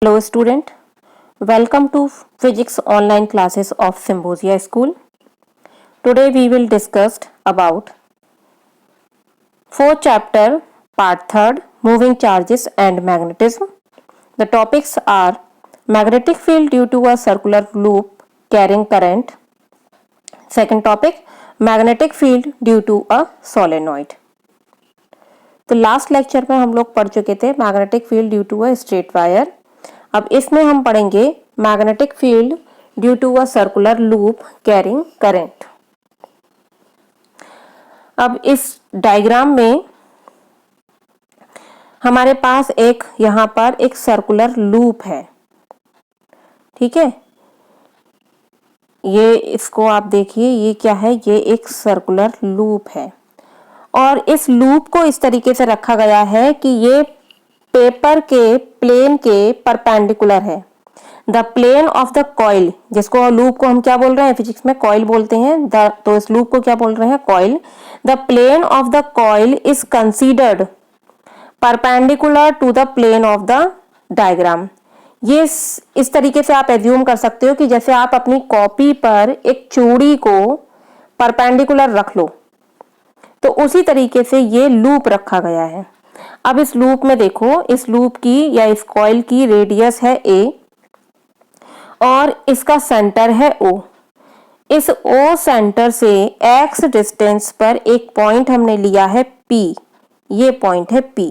Hello student, welcome to physics online classes of Symbosia School. Today we will discuss about 4th chapter part 3rd moving charges and magnetism. The topics are magnetic field due to a circular loop carrying current. Second topic, magnetic field due to a solenoid. तो last lecture में हम लोग पढ़ चुके थे magnetic field due to a straight wire. अब इसमें हम पढ़ेंगे magnetic field due to a circular loop carrying current. अब इस डायग्राम में हमारे पास यहां पर एक सर्कुलर लूप है, ठीक है। ये इसको आप देखिए, ये क्या है, ये एक सर्कुलर लूप है और इस लूप को इस तरीके से रखा गया है कि ये पेपर के प्लेन के परपेंडिकुलर है। The plane of the coil, जिसको लूप को हम क्या बोल रहे हैं, फिजिक्स में कॉइल बोलते हैं, तो इस लूप को क्या बोल रहे हैं, coil. The plane of the coil is considered perpendicular to the plane of the diagram. ये इस तरीके से आप एज्यूम कर सकते हो कि जैसे आप अपनी कॉपी पर एक चूड़ी को परपेंडिकुलर रख लो, तो उसी तरीके से ये लूप रखा गया है। अब इस लूप में देखो, इस लूप की या इस कॉइल की रेडियस है a और इसका सेंटर है O। इस O सेंटर से x डिस्टेंस पर एक पॉइंट हमने लिया है P, ये पॉइंट है P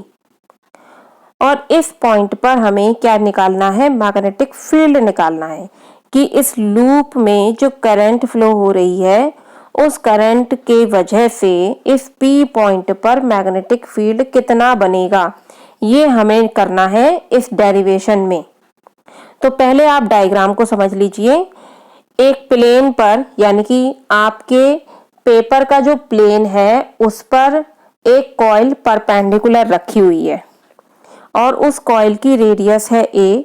और इस पॉइंट पर हमें क्या निकालना है, मैग्नेटिक फील्ड निकालना है कि इस लूप में जो करंट फ्लो हो रही है उस करंट के वजह से इस P पॉइंट पर मैग्नेटिक फील्ड कितना बनेगा, ये हमें करना है इस डेरिवेशन में। तो पहले आप डायग्राम को समझ लीजिए। एक प्लेन पर, यानी कि आपके पेपर का जो प्लेन है उस पर एक कॉइल परपेंडिकुलर रखी हुई है और उस कॉइल की रेडियस है a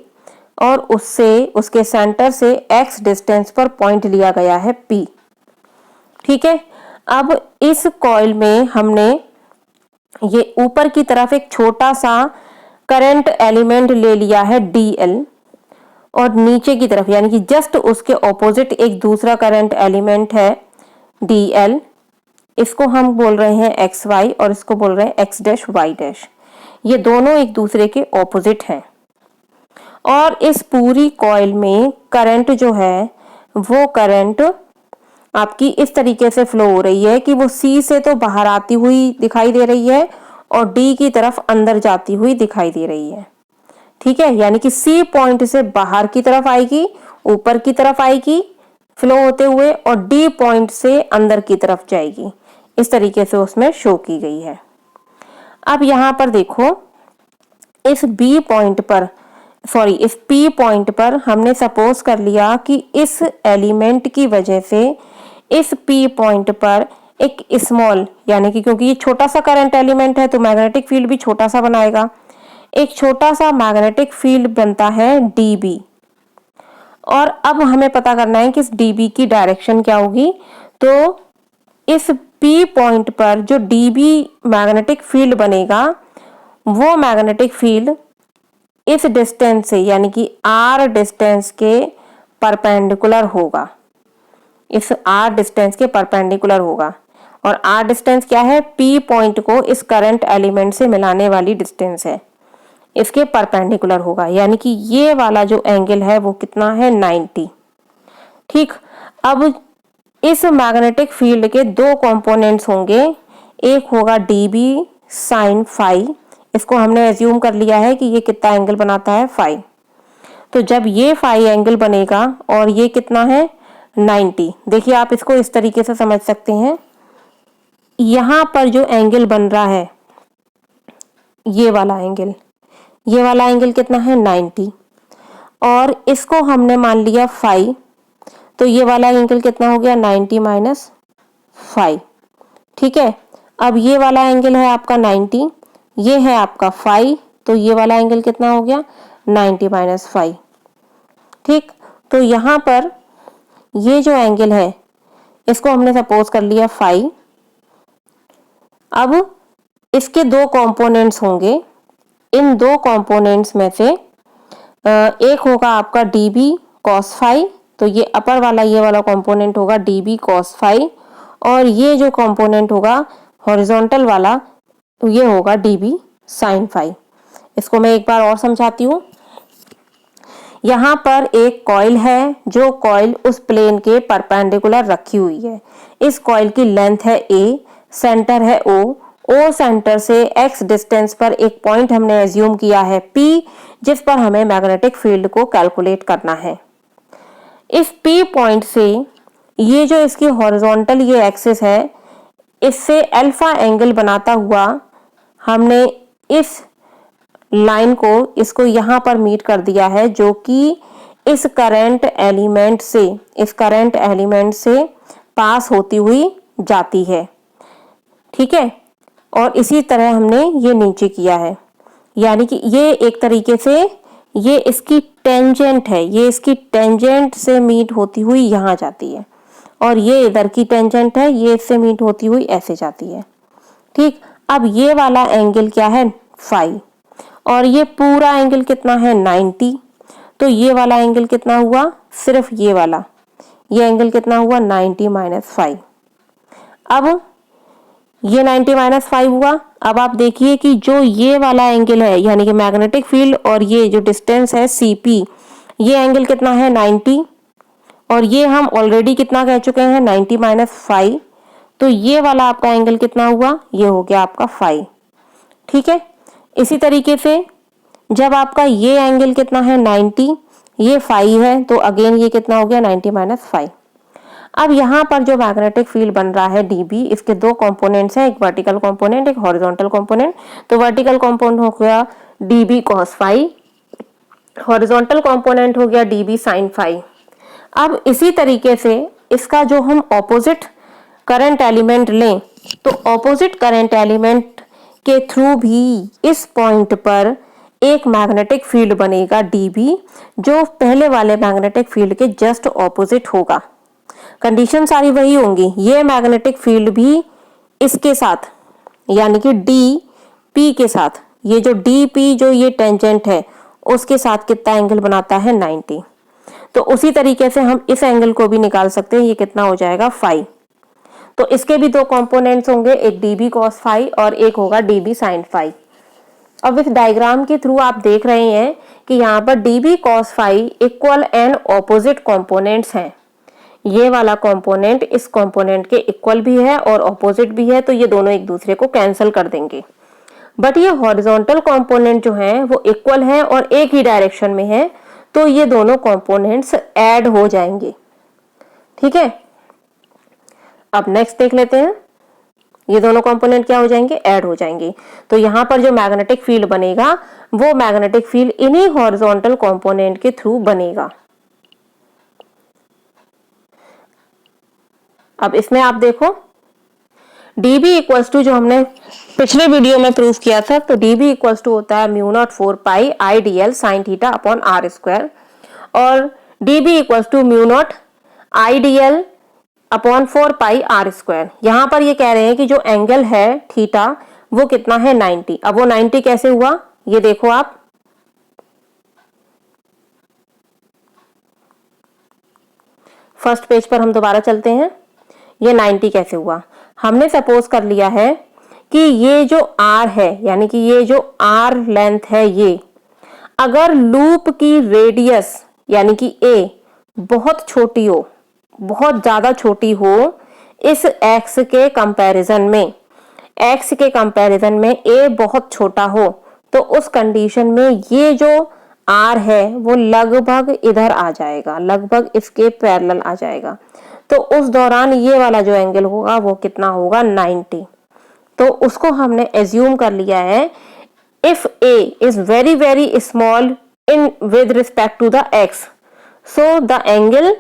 और उससे उसके सेंटर से x डिस्टेंस पर पॉइंट लिया गया है P, ठीक है। अब इस कॉइल में हमने ये ऊपर की तरफ एक छोटा सा करंट एलिमेंट ले लिया है dl और नीचे की तरफ यानी कि जस्ट उसके ऑपोजिट एक दूसरा करंट एलिमेंट है dl। इसको हम बोल रहे हैं xy और इसको बोल रहे हैं x डैश y डैश। ये दोनों एक दूसरे के ऑपोजिट हैं और इस पूरी कॉइल में करंट जो है वो करंट आपकी इस तरीके से फ्लो हो रही है कि वो C से तो बाहर आती हुई दिखाई दे रही है और D की तरफ अंदर जाती हुई दिखाई दे रही है, ठीक है। यानी कि C पॉइंट से बाहर की तरफ आएगी, ऊपर की तरफ आएगी फ्लो होते हुए और D पॉइंट से अंदर की तरफ जाएगी, इस तरीके से उसमें शो की गई है। अब यहां पर देखो, इस B पॉइंट पर इस P पॉइंट पर हमने सपोज कर लिया कि इस एलिमेंट की वजह से इस P पॉइंट पर एक स्मॉल, यानी कि क्योंकि ये छोटा सा करंट एलिमेंट है तो मैग्नेटिक फील्ड भी छोटा सा बनाएगा, एक छोटा सा मैग्नेटिक फील्ड बनता है dB। और अब हमें पता करना है कि इस dB की डायरेक्शन क्या होगी। तो इस P पॉइंट पर जो dB मैग्नेटिक फील्ड बनेगा वो मैग्नेटिक फील्ड इस डिस्टेंस से यानी कि r डिस्टेंस के परपेंडिकुलर होगा, इस r डिस्टेंस के परपेंडिकुलर होगा। और r डिस्टेंस क्या है, P पॉइंट को इस करंट एलिमेंट से मिलाने वाली डिस्टेंस है, इसके परपेंडिकुलर होगा। यानी कि ये वाला जो एंगल है वो कितना है, 90, ठीक। अब इस मैग्नेटिक फील्ड के दो कंपोनेंट्स होंगे, एक होगा dB sin phi, इसको हमने एज्यूम कर लिया है कि ये कितना एंगल बनाता है, phi। तो जब ये phi एंगल बनेगा और ये कितना है, 90। देखिए आप इसको इस तरीके से समझ सकते हैं, यहां पर जो एंगल बन रहा है ये वाला एंगल कितना है, 90 और इसको हमने मान लिया phi, तो ये वाला एंगल कितना हो गया, 90 माइनस phi, ठीक है। अब ये वाला एंगल है आपका 90, ये है आपका phi, तो ये वाला एंगल कितना हो गया, 90 माइनस phi, ठीक। तो यहां पर ये जो एंगल है इसको हमने सपोज कर लिया phi। अब इसके दो कंपोनेंट्स होंगे, इन दो कंपोनेंट्स में से एक होगा आपका dB cos फाई, तो ये अपर वाला ये वाला कंपोनेंट होगा dB cos फाई, और ये जो कंपोनेंट होगा हॉरिजॉन्टल वाला ये होगा dB sin फाई। इसको मैं एक बार और समझाती हूँ। यहाँ पर एक कॉइल है, जो कॉइल उस प्लेन के परपेंडिकुलर रखी हुई है। इस कॉइल की लेंथ है a, सेंटर है o सेंटर से x डिस्टेंस पर एक पॉइंट हमने एज्यूम किया है P, जिस पर हमें मैग्नेटिक फील्ड को कैलकुलेट करना है। इस P पॉइंट से ये जो इसकी हॉरिजॉन्टल ये एक्सिस है, इससे अल्फा एंगल बनाता हुआ हमने इस लाइन को इसको यहाँ पर मीट कर दिया है, जो कि इस करंट एलिमेंट से पास होती हुई जाती है। ठीक है, और इसी तरह हमने ये नीचे किया है, यानी कि ये एक तरीके से ये इसकी टेंजेंट है, ये इसकी टेंजेंट से मीट होती हुई यहाँ जाती है, और ये इधर की टेंजेंट है, ये इससे मीट होती हुई ऐसे जाती है। ठीक, अब ये वाला एंगल क्या है फाई, और ये पूरा एंगल कितना है 90, तो ये वाला एंगल कितना हुआ, सिर्फ ये वाला ये एंगल कितना हुआ 90 माइनस फाई। अब ये 90 माइनस 5 हुआ। अब आप देखिए कि जो ये वाला एंगल है, यानी कि मैग्नेटिक फील्ड और ये जो डिस्टेंस है CP, ये एंगल कितना है 90, और ये हम ऑलरेडी कितना कह चुके हैं 90 माइनस 5, तो ये वाला आपका एंगल कितना हुआ, ये हो गया आपका 5। ठीक है, इसी तरीके से जब आपका ये एंगल कितना है 90, ये 5 है, तो अगेन ये कितना हो गया 90 माइनस 5। अब यहाँ पर जो मैग्नेटिक फील्ड बन रहा है dB, इसके दो कंपोनेंट्स हैं, एक वर्टिकल कंपोनेंट, एक हॉरिजॉन्टल कंपोनेंट। तो वर्टिकल कंपोनेंट हो गया dB cos phi, horizontal component हो गया dB sin फाई। अब इसी तरीके से इसका जो हम ऑपोजिट करंट एलिमेंट लें, तो ऑपोजिट करंट एलिमेंट के थ्रू भी इस पॉइंट पर एक मैग्नेटिक फील्ड बनेगा dB, जो पहले वाले मैग्नेटिक फील्ड के जस्ट ऑपोजिट होगा। कंडीशन सारी वही होंगी। ये मैग्नेटिक फील्ड भी इसके साथ, यानी कि DP के साथ, ये जो DP जो ये टेंजेंट है उसके साथ कितना एंगल बनाता है 90। तो उसी तरीके से हम इस एंगल को भी निकाल सकते हैं, ये कितना हो जाएगा 5। तो इसके भी दो कंपोनेंट्स होंगे, एक dB cos फाई और एक होगा dB sin फाई। अब इस डायग्राम के थ्रू आप देख रहे हैं कि यहाँ पर dB cos phi equal and opposite components हैं। ये वाला कंपोनेंट इस कंपोनेंट के इक्वल भी है और ऑपोजिट भी है, तो ये दोनों एक दूसरे को कैंसिल कर देंगे। बट ये हॉरिजॉन्टल कंपोनेंट जो हैं वो इक्वल हैं और एक ही डायरेक्शन में है, तो ये दोनों कंपोनेंट्स ऐड हो जाएंगे। ठीक है, अब नेक्स्ट देख लेते हैं, ये दोनों कंपोनेंट क्या हो जाएंगे, ऐड हो जाएंगे। तो यहाँ पर जो मैग्नेटिक फील्ड बनेगा वो मैग्नेटिक फील्ड इन्हीं हॉरिजॉन्टल कंपोनेंट के थ्रू बनेगा। अब इसमें आप देखो dB इक्वल्स टू, जो हमने पिछले वीडियो में प्रूफ किया था, तो dB इक्वल्स टू होता है mu naught 4 pi IDL sin theta upon R square, और dB equals to mu naught IDL upon 4 pi R square. यहाँ पर ये कह रहे हैं कि जो एंगल है थीटा वो कितना है 90। अब वो 90 कैसे हुआ, ये देखो आप, फर्स्ट पेज पर हम दोबारा चलते हैं। ये 90 कैसे हुआ, हमने सपोज कर लिया है कि ये जो R है, यानी कि ये जो R लेंथ है, ये अगर लूप की रेडियस यानी कि A बहुत छोटी हो, बहुत ज्यादा छोटी हो इस x के कंपैरिजन में A बहुत छोटा हो, तो उस कंडीशन में ये जो R है वो लगभग इधर आ जाएगा, लगभग इसके पैरेलल आ जाएगा। तो उस दौरान ये वाला जो एंगल होगा वो कितना होगा 90। तो उसको हमने एज्यूम कर लिया है, if A is very very small in with respect to the x, so the angle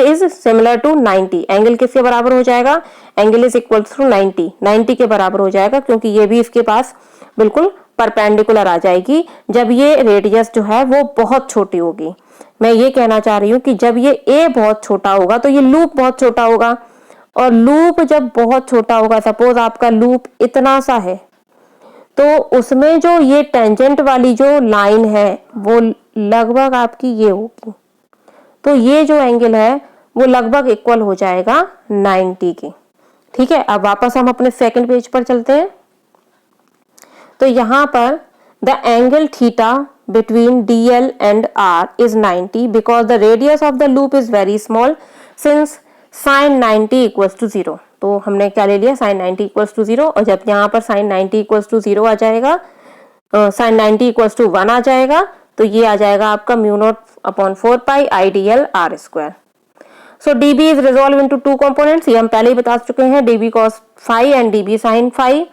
is similar to 90। Angle किसके बराबर हो जाएगा, एंगल इज इक्वल टू 90 के बराबर हो जाएगा, क्योंकि ये भी इसके पास बिल्कुल परपेंडिकुलर आ जाएगी जब ये रेडियस जो है वो बहुत छोटी होगी। मैं ये कहना चाह रही हूँ कि जब ये A बहुत छोटा होगा तो ये लूप बहुत छोटा होगा, और लूप जब बहुत छोटा होगा, सपोज आपका लूप इतना सा है, तो उसमें जो ये टेंजेंट वाली जो लाइन है वो लगभग आपकी ये होगी, तो ये जो एंगल है वो लगभग इक्वल हो जाएगा 90 के। ठीक है, अब वापस हम अपने सेकंड पेज पर चलते हैं। तो यहां पर the angle theta between DL and R is 90 because the radius of the loop is very small since sin 90 equals to 0। तो हमने क्या ले लिया, sin 90 equals to 0, और जब यहाँ पर sin 90 equals to 0 आ जाएगा, sin 90 equals to 1 आ जाएगा, तो ये आ जाएगा आपका μ0/4 पाई IDL R square. So dB is resolved into two components, ये हम पहले ही बता चुके हैं, dB cos phi and dB sin phi।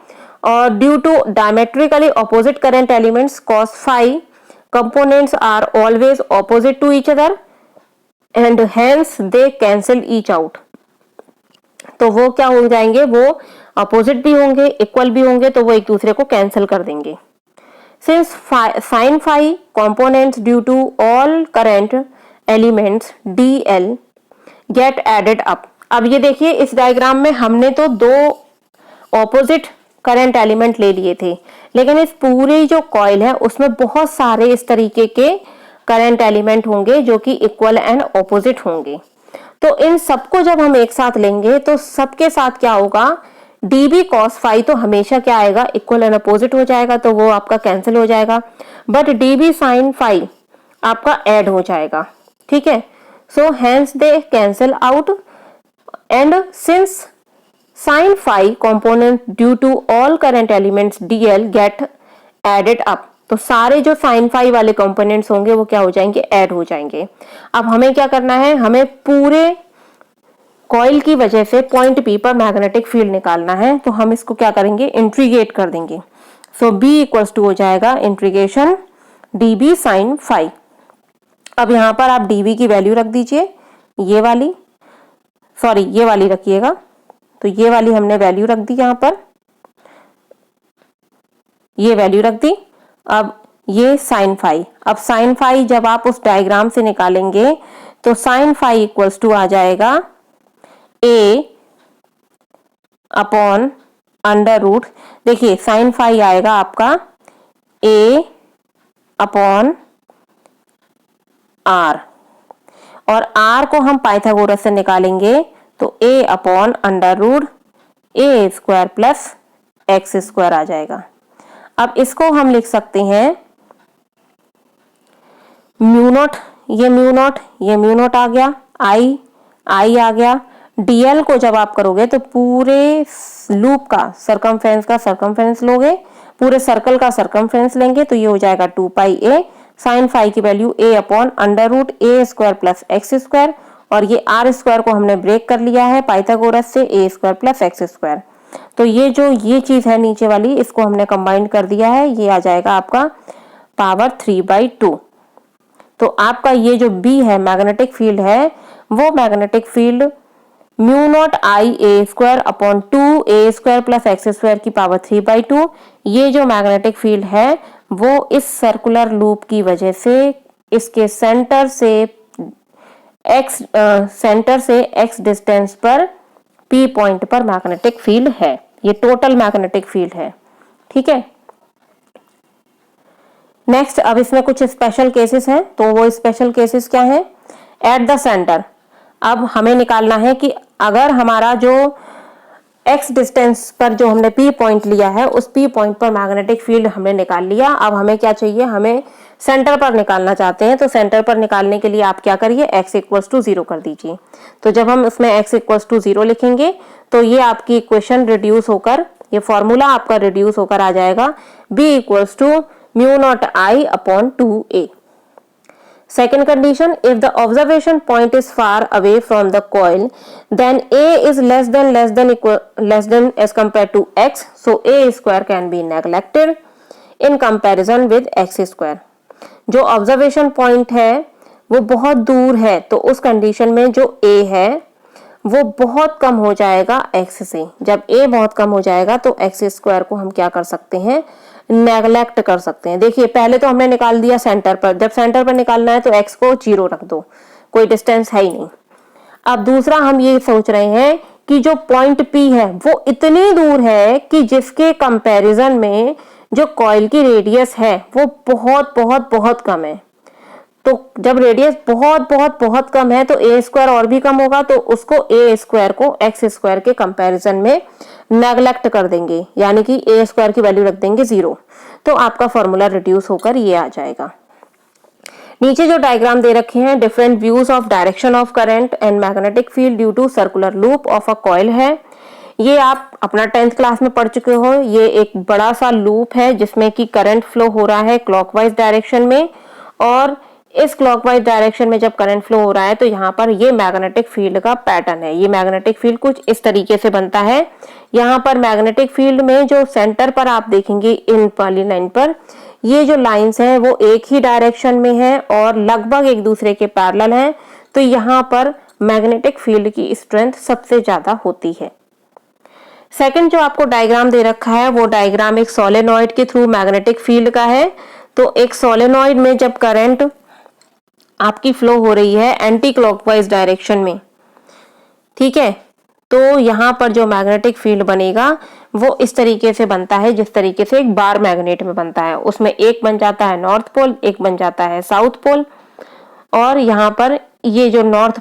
और due to diametrically opposite current elements cos phi components are always opposite to each other and hence they cancel each out। तो वो क्या हो जाएंगे, वो अपोजिट भी होंगे, इक्वल भी होंगे, तो वो एक दूसरे को कैंसिल कर देंगे। Since sin phi components due to all current elements DL get added up। अब ये देखिए इस डायग्राम में हमने तो दो ऑपोजिट करंट एलिमेंट ले लिए थे, लेकिन इस पूरी जो कॉइल है उसमें बहुत सारे इस तरीके के करंट एलिमेंट होंगे जो कि इक्वल एंड ऑपोजिट होंगे। तो इन सबको जब हम एक साथ लेंगे तो सबके साथ क्या होगा, dB cos phi तो हमेशा क्या आएगा, इक्वल एंड अपोजिट हो जाएगा, तो वो आपका कैंसिल हो जाएगा। बट dB sin phi आपका ऐड हो जाएगा। ठीक है, so hence they cancel out and since sin phi component due to all current elements DL get added up। तो सारे जो sin phi वाले कंपोनेंट्स होंगे वो क्या हो जाएंगे, ऐड हो जाएंगे। अब हमें क्या करना है, हमें पूरे कॉइल की वजह से पॉइंट P पर मैग्नेटिक फील्ड निकालना है। तो हम इसको क्या करेंगे, इंट्रीगेट कर देंगे। सो B इक्वल्स टू हो जाएगा इंट्रीगेशन dB sin phi। अब यहां पर आप dB की वैल्यू रख दीजिए, ये वाली, सॉरी ये वाली रखिएगा, तो ये वाली हमने वैल्यू रख दी, यहां पर ये वैल्यू रख दी। अब ये sin phi, अब sin phi जब आप उस डायग्राम से निकालेंगे तो sin phi इक्वल्स टू आ जाएगा A अपॉन अंडर रूट, देखिए sin phi आएगा आपका A अपॉन R, और R को हम पाइथागोरस से निकालेंगे तो A upon under root A square plus x square आ जाएगा। अब इसको हम लिख सकते हैं म्यू नॉट, ये म्यू नॉट, ये म्यू नॉट आ गया, आई आ गया। DL को जब आप करोगे तो पूरे लूप का सरकमफ्रेंस लोगे, पूरे सर्कल का सरकमफ्रेंस लेंगे, तो ये हो जाएगा 2 पाई A साइन फाई की value A upon under root A square plus x square, और ये R स्क्वायर को हमने ब्रेक कर लिया है पाइथागोरस से, A square plus x square. तो ये जो ये चीज है नीचे वाली, इसको हमने कंबाइन कर दिया है, ये आ जाएगा आपका पावर 3/2। तो आपका ये जो B है मैग्नेटिक फील्ड है, वो magnetic field mu naught I A square upon 2A square plus x square की पावर 3/2, ये जो मैग्नेटिक फील्ड है वो इस सर्कुलर लूप की वजह से इसके सेंटर से x डिस्टेंस पर P पॉइंट पर मैग्नेटिक फील्ड है। ये टोटल मैग्नेटिक फील्ड है। ठीक है, नेक्स्ट अब इसमें कुछ स्पेशल केसेस हैं, तो वो स्पेशल केसेस क्या हैं, एट द सेंटर। अब हमें निकालना है कि अगर हमारा जो x डिस्टेंस पर जो हमने P पॉइंट लिया है, उस P पॉइंट पर मैग्नेटिक फील्ड हमने निकाल लिया। अब हमें क्या चाहिए, हमें सेंटर पर निकालना चाहते हैं। तो सेंटर पर निकालने के लिए आप क्या करिए, x इक्वल्स टू 0 कर दीजिए। तो जब हम इसमें x इक्वल्स टू 0 लिखेंगे तो ये आपकी इक्वेशन रिड्यूस होकर, ये फॉर्मूला आपका रिड्यूस होकर आ जाएगा b equals to mu naught I upon 2a। Second condition, if the observation point is far away from the coil, then A is less than as compared to x, so A square can be neglected in comparison with x square। जो observation point है वो बहुत दूर है, तो उस condition में जो A है वो बहुत कम हो जाएगा x से। जब A बहुत कम हो जाएगा तो x स्क्वायर को हम क्या कर सकते हैं, नेगलेक्ट कर सकते हैं। देखिए पहले तो हमने निकाल दिया सेंटर पर, जब सेंटर पर निकालना है तो x को 0 रख दो, कोई डिस्टेंस है ही नहीं। अब दूसरा हम ये सोच रहे हैं कि जो पॉइंट P है वो इतनी दूर है कि जिसके कंपैरिजन में जो कॉइल की रेडियस है वो बहुत बहुत बहुत कम है। तो जब रेडियस बहुत बहुत बहुत कम है तो ए स्क्वायर और भी कम होगा, तो उसको ए स्क्वायर को एक्स स्क्वायर के कंपैरिजन में नेगलेक्ट कर देंगे, यानी कि ए स्क्वायर की वैल्यू रख देंगे 0। तो आपका फॉर्मूला रिड्यूस होकर ये आ जाएगा। नीचे जो डायग्राम दे रखे हैं, different views of direction of current and magnetic field due to circular loop of a coil है। ये आप अपना 10th क्लास में पढ़ चुके हो। ये एक बड़ा सा लूप है जिसमें कि करंट फ्लो हो रहा है क्लॉकवाइज डायरेक्शन में, और इस क्लॉकवाइज डायरेक्शन में जब करंट फ्लो हो रहा है तो यहाँ पर ये मैग्नेटिक फील्ड का पैटर्न है। ये मैग्नेटिक फील्ड कुछ इस तरीके से बनता है। यहाँ पर मैग्नेटिक फील्ड में जो सेंटर पर आप देखेंगे इन वाली लाइन पर, ये जो लाइंस हैं वो एक ही डायरेक्शन में है और लगभग एक दूसरे के पैरेलल हैं। तो यहाँ पर मैग्नेटिक फील्ड की स्ट्रेंथ सबसे ज्यादा होती है। सेकंड जो आपको डायग्राम दे रखा है वो डायग्राम एक सोलेनॉइड के थ्रू मैग्नेटिक फील्ड का है। तो एक सोलेनॉइड में जब करंट आपकी फ्लो हो रही है एंटी क्लॉकवाइज डायरेक्शन में, ठीक है, तो यहाँ पर जो मैग्नेटिक फील्ड बनेगा वो इस तरीके से बनता है जिस तरीके से एक बार मैग्नेट में बनता है। उसमें एक बन जाता है नॉर्थ पोल, एक बन जाता है साउथ पोल, और यहाँ पर ये जो नॉर्थ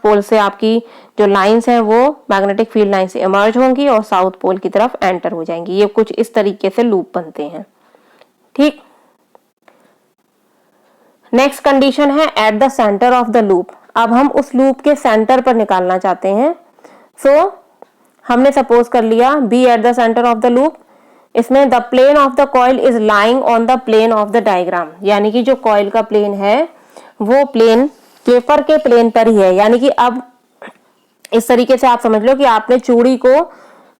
पोल से आपकी जो लाइंस हैं वो मैग्नेटिक फील्ड लाइन से इमर्ज होंगी और साउथ पोल की तरफ एंटर हो जाएंगी। ये कुछ इस तरीके से लूप बनते हैं, ठीक। नेक्स्ट कंडीशन है eight the centre of the loop. अब हम उस लूप के सेंटर पर निकालना चाहते हैं। सो हमने सपोज कर लिया B at the centre of the loop. इसमें the plane of the coil is lying on the plane of the diagram, यानी कि जो कॉइल का प्लेन है वो प्लेन पेपर के प्लेन पर ही है। यानी कि अब इस तरीके से आप समझ लो कि आपने चूड़ी को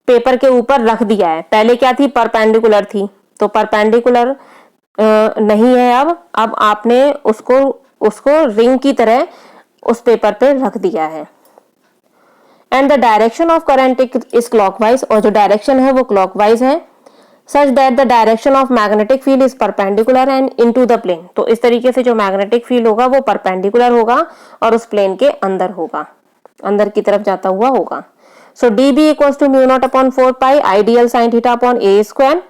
पेपर के ऊपर रख दिया है। पहले क्या थी, परपेंडिकुलर थी, तो परपेंडिकुलर नहीं है अब आपने उसको रिंग की तरह उस पेपर पे रख दिया है। And the direction of current is clockwise, और जो डायरेक्शन है वो क्लॉकवाइज है। Such that the direction of magnetic field is perpendicular and into the plane. तो इस तरीके से जो मैग्नेटिक फील्ड होगा वो परपेंडिकुलर होगा और उस प्लेन के अंदर होगा, अंदर की तरफ जाता हुआ होगा। So d B equal to mu naught upon 4 pi I d l sine theta upon a square.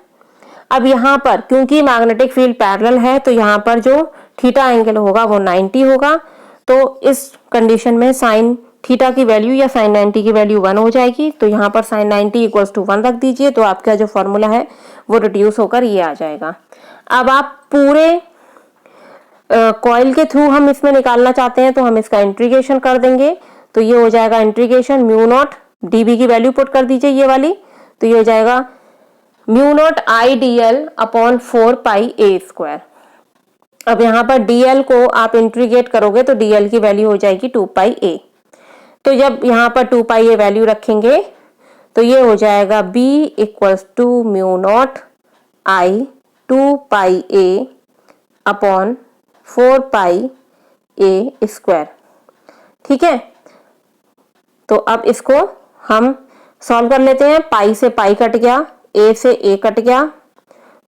अब यहाँ पर क्योंकि मैग्नेटिक फील्ड पैरेलल है तो यहाँ पर जो थीटा एंगल होगा वो 90 होगा। तो इस कंडीशन में साइन थीटा की वैल्यू या साइन 90 की वैल्यू 1 हो जाएगी। तो यहाँ पर साइन 90 इक्वल्स टू 1 रख दीजिए, तो आपका जो फॉर्मूला है वो रिड्यूस होकर ये आ जाएगा। अब आप पूरे कॉइल के थ्रू हम इसमें निकालना चाहते हैं तो हम इसका इंटीग्रेशन कर देंगे। तो ये हो जाएगा इंटीग्रेशन म्यू नॉट, डीबी की वैल्यू पुट कर दीजिए ये वाली, तो ये हो जाएगा mu naught I D L upon 4 pi A square. अब यहाँ पर dl को आप इंटीग्रेट करोगे तो dl की वैल्यू हो जाएगी 2 पाई a। तो जब यहाँ पर 2 पाई a वैल्यू रखेंगे तो ये हो जाएगा b equals to mu naught I 2 pi a upon 4 pi a square, ठीक है। तो अब इसको हम सॉल्व कर लेते हैं। पाई से पाई कट गया, a से a कट गया,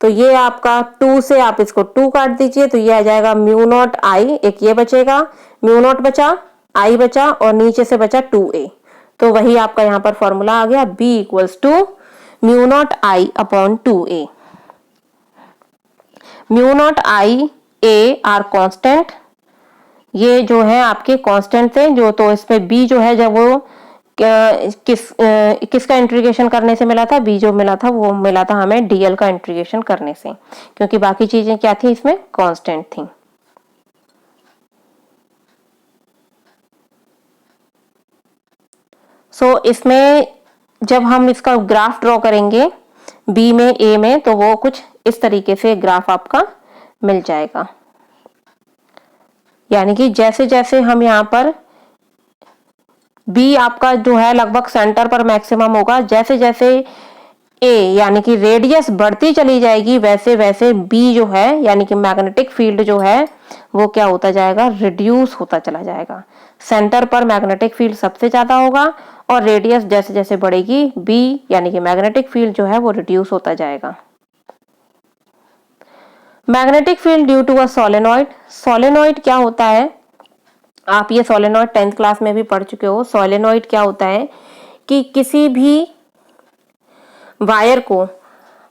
तो ये आपका 2 से आप इसको 2 काट दीजिए तो ये आ जाएगा म्यू नॉट आई, एक ये बचेगा, म्यू नॉट बचा, आई बचा और नीचे से बचा 2a। तो वही आपका यहाँ पर फॉर्मूला आ गया b equals to mu naught I upon 2a। Mu naught I a are constant, ये जो है आपके कांस्टेंट थे जो, तो इसमें b जो है जब वो किसका इंटीग्रेशन करने से मिला था, b जो मिला था वो मिला था हमें dl का इंटीग्रेशन करने से, क्योंकि बाकी चीजें क्या थी इसमें कांस्टेंट थी। सो इसमें जब हम इसका ग्राफ ड्रॉ करेंगे b में a में, तो वो कुछ इस तरीके से ग्राफ आपका मिल जाएगा। यानी कि जैसे जैसे हम यहाँ पर B आपका जो है लगभग सेंटर पर मैक्सिमम होगा, जैसे जैसे A यानी कि रेडियस बढ़ती चली जाएगी वैसे वैसे B जो है यानी कि मैग्नेटिक फील्ड जो है वो क्या होता जाएगा, रिड्यूस होता चला जाएगा। सेंटर पर मैग्नेटिक फील्ड सबसे ज्यादा होगा और रेडियस जैसे जैसे बढ़ेगी B यानी कि मैग्नेटिक फील्ड जो है वो रिड्यूस होता जाएगा। Magnetic field due to a solenoid. Solenoid क्या होता है, आप ये सोलेनॉइड 10th क्लास में भी पढ़ चुके हो। सोलेनॉइड क्या होता है कि किसी भी वायर को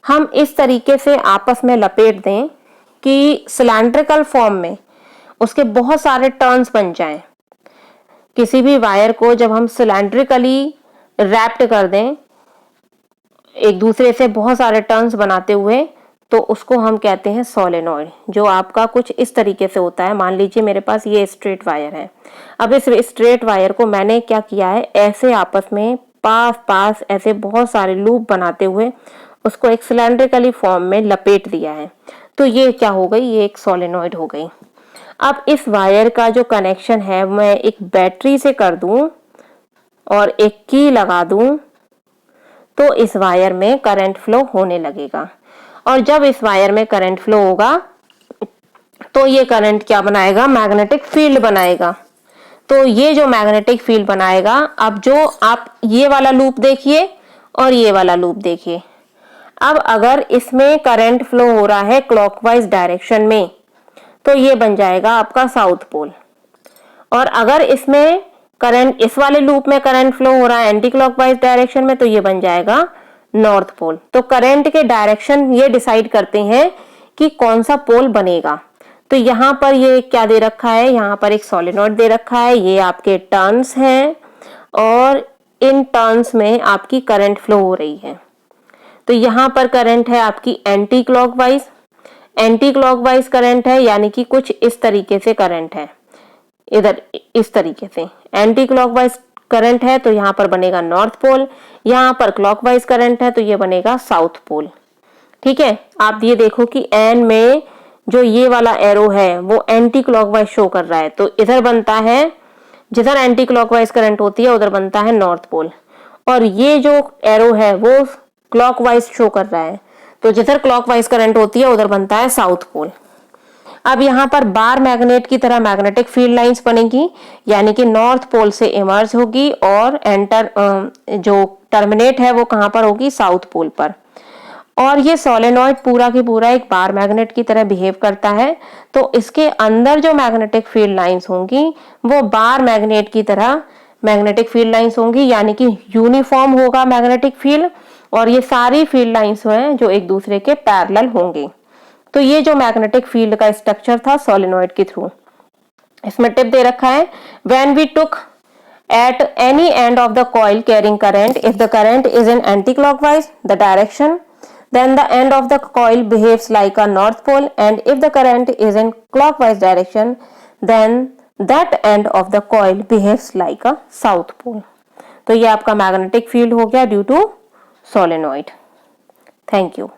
हम इस तरीके से आपस में लपेट दें कि सिलेंड्रिकल फॉर्म में उसके बहुत सारे टर्न्स बन जाएं। किसी भी वायर को जब हम सिलेंड्रिकली रैप्ड कर दें एक दूसरे से बहुत सारे टर्न्स बनाते हुए, तो उसको हम कहते हैं सोलेनॉइड, जो आपका कुछ इस तरीके से होता है। मान लीजिए मेरे पास ये स्ट्रेट वायर है। अब इस स्ट्रेट वायर को मैंने क्या किया है, ऐसे आपस में पास पास ऐसे बहुत सारे लूप बनाते हुए उसको एक सिलेंड्रिकली फॉर्म में लपेट दिया है। तो ये क्या हो गई, ये एक सोलेनॉइड हो गई। अब इस वायर का जो कनेक्शन है मैं एक बैटरी से कर दूं और एक की लगा दूं, तो इस वायर में करंट फ्लो होने लगेगा। और जब इस वायर में करंट फ्लो होगा तो ये करंट क्या बनाएगा, मैग्नेटिक फील्ड बनाएगा। तो ये जो मैग्नेटिक फील्ड बनाएगा, अब जो आप ये वाला लूप देखिए और ये वाला लूप देखिए। अब अगर इसमें करंट फ्लो हो रहा है क्लॉकवाइज डायरेक्शन में, तो ये बन जाएगा आपका साउथ पोल। और अगर इसमें करंट, इस वाले लूप में करंट फ्लो हो रहा है एंटी क्लॉकवाइज डायरेक्शन में, तो ये बन जाएगा नॉर्थ पोल। तो करंट के डायरेक्शन ये डिसाइड करते हैं कि कौन सा पोल बनेगा। तो यहाँ पर ये क्या दे रखा है, यहाँ पर एक सोलेनॉइड दे रखा है, ये आपके टर्न्स हैं और इन टर्न्स में आपकी करंट फ्लो हो रही है। तो यहाँ पर करंट है आपकी anti clockwise, anti clockwise current है, यानी कि कुछ इस तरीके से करंट है, इधर इस तरीके से एंटी क्लॉकवाइज करंट है, तो यहाँ पर बनेगा नॉर्थ पोल। यहाँ पर क्लॉकवाइज करंट है तो ये बनेगा साउथ पोल। ठीक है, आप ये देखो कि एन में जो ये वाला एरो है वो एंटी क्लॉकवाइज शो कर रहा है, तो इधर बनता है, जिधर एंटी क्लॉकवाइज करंट होती है उधर बनता है नॉर्थ पोल। और ये जो एरो है वो क्लॉकवाइज शो कर रहा है, तो जिधर क्लॉकवाइज करंट होती है उधर बनता है साउथ पोल। अब यहाँ पर बार मैग्नेट की तरह मैग्नेटिक फील्ड लाइंस बनेगी, यानी कि नॉर्थ पोल से इमर्ज होगी और एंटर जो टर्मिनेट है वो कहाँ पर होगी, साउथ पोल पर। और ये सोलेनॉइड पूरा की पूरा एक बार मैग्नेट की तरह बिहेव करता है, तो इसके अंदर जो मैग्नेटिक फील्ड लाइंस होंगी वो बार मैग्नेट की तरह मैग्नेटिक फील्ड लाइंस होंगी, यानी कि यूनिफॉर्म होगा मैग्नेटिक फील्ड, और ये सारी फील्ड लाइंस हैं जो एक दूसरे के पैरेलल होंगे। तो ये जो मैग्नेटिक फील्ड का स्ट्रक्चर था सोलेनॉइड के थ्रू, इसमें टिप दे रखा है, when we took at any end of the coil carrying current, if the current is in anti-clockwise the direction, then the end of the coil behaves like a north pole, and if the current is in clockwise direction, then that end of the coil behaves like a south pole. तो ये आपका magnetic field हो गया due to solenoid. Thank you.